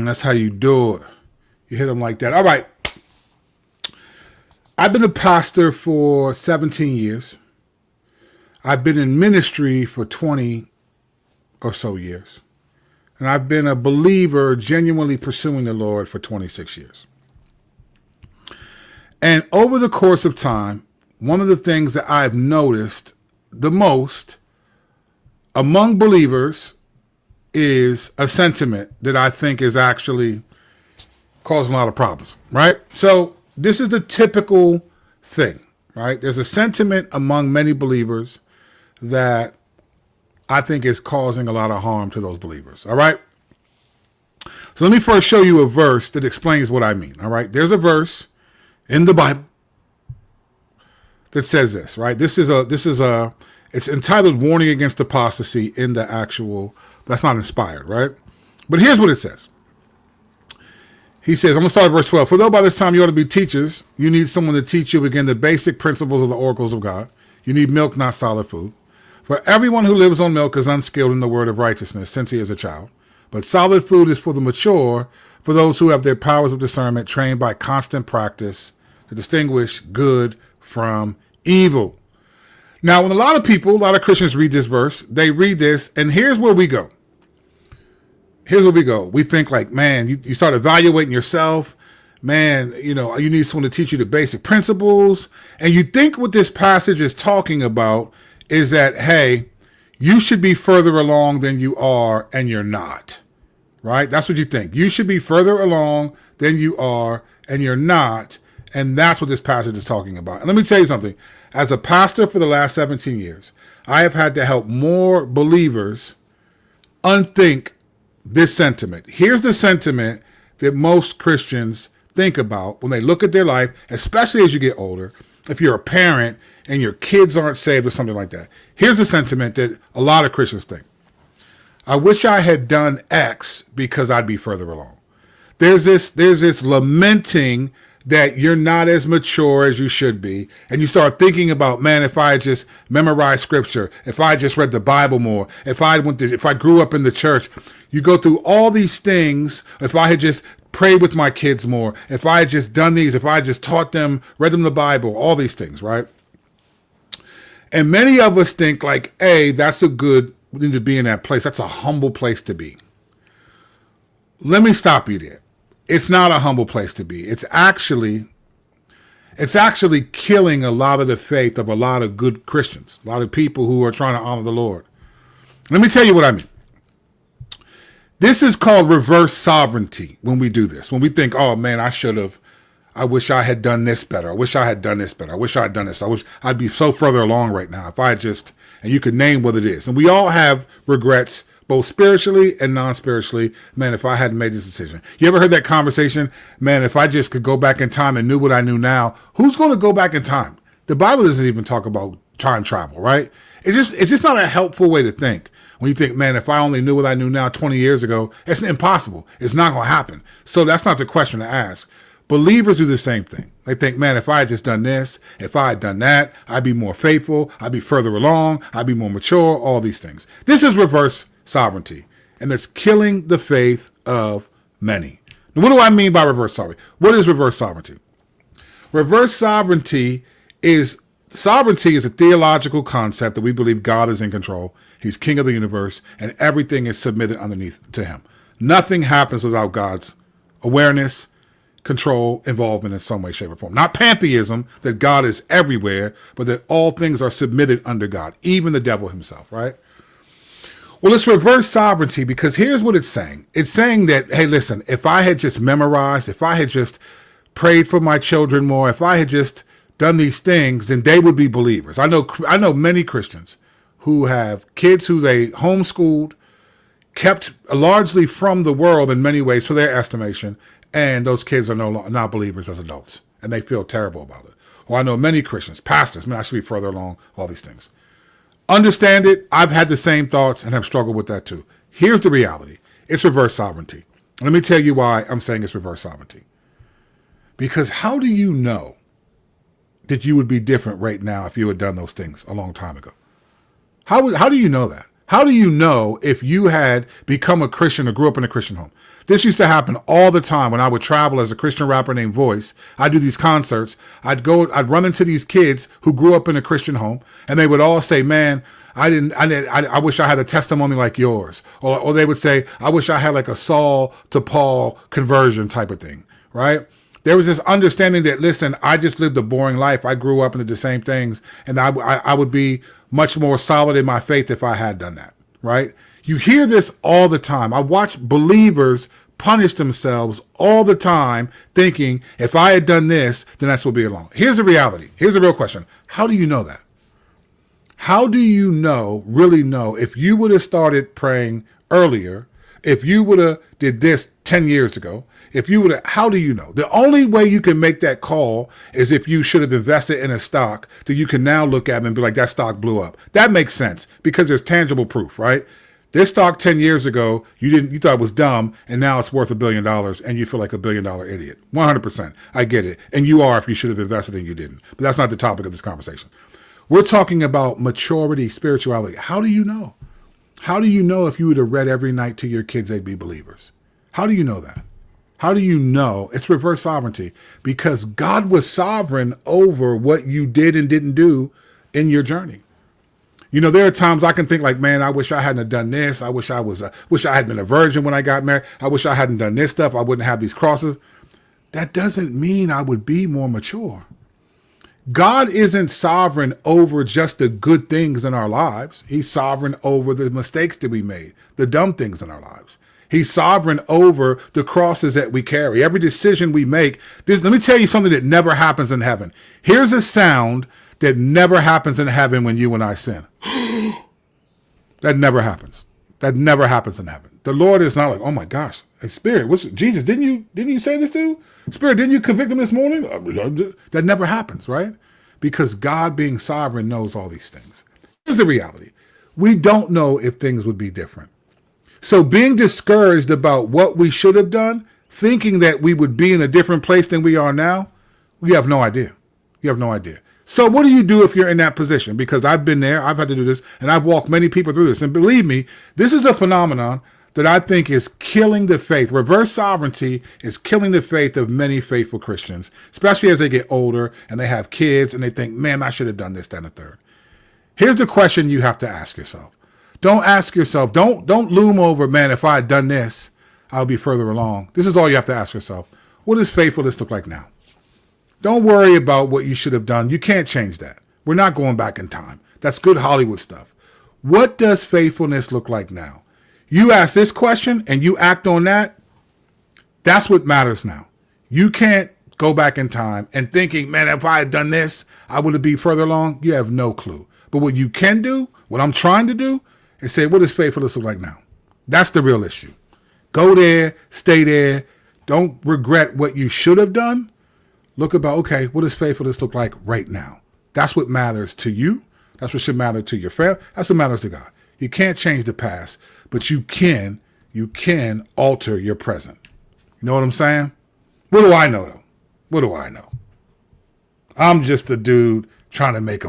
That's how you do it. You hit them like that. All right. I've been a pastor for 17 years. I've been in ministry for 20 or so years. And I've been a believer genuinely pursuing the Lord for 26 years. And over the course of time, one of the things that I've noticed the most among believers is a sentiment that I think is actually causing a lot of problems, right? So this is the typical thing, right? There's a sentiment among many believers that I think is causing a lot of harm to those believers, all right? So let me first show you a verse that explains what I mean, all right? There's a verse in the Bible that says this, right? It's entitled Warning Against Apostasy in the actual, that's not inspired, right? But here's what it says. He says, I'm going to start at verse 12. For though by this time you ought to be teachers, you need someone to teach you again the basic principles of the oracles of God. You need milk, not solid food. For everyone who lives on milk is unskilled in the word of righteousness, since he is a child. But solid food is for the mature, for those who have their powers of discernment trained by constant practice to distinguish good from evil. Now, when a lot of Christians read this verse, they read this, and here's where we go. We think like, man, you start evaluating yourself. Man, you need someone to teach you the basic principles. And you think what this passage is talking about is that, hey, you should be further along than you are, and you're not, right? That's what you think. You should be further along than you are, and you're not. And that's what this passage is talking about. And let me tell you something. As a pastor for the last 17 years, I have had to help more believers unthink this sentiment. Here's the sentiment that most Christians think about when they look at their life, especially as you get older. If you're a parent and your kids aren't saved or something like that. Here's the sentiment that a lot of Christians think. I wish I had done X because I'd be further along. There's this lamenting that you're not as mature as you should be. And you start thinking about, man, if I had just memorized scripture, if I just read the Bible more, if I grew up in the church, you go through all these things. If I had just prayed with my kids more, if I had just done these, if I had just taught them, read them the Bible, all these things, right? And many of us think like, hey, that's a good thing to be in that place. That's a humble place to be. Let me stop you there. It's not a humble place to be. It's actually killing a lot of the faith of a lot of good Christians, a lot of people who are trying to honor the Lord. Let me tell you what I mean. This is called reverse sovereignty when we do this. When we think, oh man, I wish I had done this better. I wish I had done this better. I wish I had done this. I wish I'd be so further along right now. If I just, and you could name what it is. And we all have regrets, both spiritually and non-spiritually. Man, if I hadn't made this decision. You ever heard that conversation? Man, if I just could go back in time and knew what I knew now, who's going to go back in time? The Bible doesn't even talk about time travel, right? It's just not a helpful way to think. When you think, man, if I only knew what I knew now 20 years ago, it's impossible. It's not going to happen. So that's not the question to ask. Believers do the same thing. They think, man, if I had just done this, if I had done that, I'd be more faithful, I'd be further along, I'd be more mature, all these things. This is reverse sovereignty, and it's killing the faith of many. Now, what do I mean by reverse sovereignty? What is reverse sovereignty? Reverse sovereignty is a theological concept that we believe God is in control. He's king of the universe, and everything is submitted underneath to him. Nothing happens without God's awareness, control, involvement in some way, shape, or form. Not pantheism, that God is everywhere, but that all things are submitted under God, even the devil himself, right? Well, it's reverse sovereignty because here's what it's saying. It's saying that, hey, listen, if I had just memorized, if I had just prayed for my children more, if I had just done these things, then they would be believers. I know many Christians who have kids who they homeschooled, kept largely from the world in many ways for their estimation, and those kids are not believers as adults, and they feel terrible about it. Or I know many Christians, pastors, man, I should be further along, all these things. Understand it. I've had the same thoughts and have struggled with that too. Here's the reality. It's reverse sovereignty. Let me tell you why I'm saying it's reverse sovereignty. Because how do you know that you would be different right now if you had done those things a long time ago? How do you know that? How do you know if you had become a Christian or grew up in a Christian home? This used to happen all the time when I would travel as a Christian rapper named Voice. I'd do these concerts. I'd run into these kids who grew up in a Christian home, and they would all say, man, I wish I had a testimony like yours. Or they would say, I wish I had like a Saul to Paul conversion type of thing, right? There was this understanding that, listen, I just lived a boring life. I grew up into the same things, and I would be much more solid in my faith if I had done that, right? You hear this all the time. I watch believers punish themselves all the time thinking, if I had done this, then that's what would be along. Here's the reality. Here's the real question. How do you know that? How do you really know, if you would have started praying earlier, if you would have did this 10 years ago, how do you know? The only way you can make that call is if you should have invested in a stock that you can now look at and be like, that stock blew up. That makes sense because there's tangible proof, right? This stock 10 years ago, you thought it was dumb, and now it's worth $1 billion, and you feel like $1 billion idiot. 100%. I get it. And you are if you should have invested and you didn't. But that's not the topic of this conversation. We're talking about maturity, spirituality. How do you know? How do you know if you would have read every night to your kids they'd be believers? How do you know that? How do you know? It's reverse sovereignty, because God was sovereign over what you did and didn't do in your journey. You know, there are times I can think like, man, I wish I hadn't done this. I wish I had been a virgin when I got married. I wish I hadn't done this stuff. I wouldn't have these crosses. That doesn't mean I would be more mature. God isn't sovereign over just the good things in our lives. He's sovereign over the mistakes that we made, the dumb things in our lives. He's sovereign over the crosses that we carry, every decision we make. Let me tell you something that never happens in heaven. Here's a sound that never happens in heaven when you and I sin. That never happens. That never happens in heaven. The Lord is not like, oh my gosh, hey, Spirit, Jesus, didn't you say this to? Spirit, didn't you convict him this morning? That never happens, right? Because God, being sovereign, knows all these things. Here's the reality. We don't know if things would be different. So being discouraged about what we should have done, thinking that we would be in a different place than we are now, you have no idea. You have no idea. So what do you do if you're in that position? Because I've been there, I've had to do this, and I've walked many people through this. And believe me, this is a phenomenon that I think is killing the faith. Reverse sovereignty is killing the faith of many faithful Christians, especially as they get older and they have kids and they think, man, I should have done this, that, and the third. Here's the question you have to ask yourself. Don't ask yourself, don't loom over, man, if I had done this, I'll be further along. This is all you have to ask yourself. What does faithfulness look like now? Don't worry about what you should have done. You can't change that. We're not going back in time. That's good Hollywood stuff. What does faithfulness look like now? You ask this question and you act on that. That's what matters now. You can't go back in time and thinking, man, if I had done this, I would have been further along. You have no clue. But what you can do, what I'm trying to do, is say, what does faithfulness look like now? That's the real issue. Go there, stay there. Don't regret what you should have done. Look about, okay, what does faithfulness look like right now? That's what matters to you. That's what should matter to your family. That's what matters to God. You can't change the past, but you can alter your present. You know what I'm saying? What do I know, though? What do I know? I'm just a dude trying to make a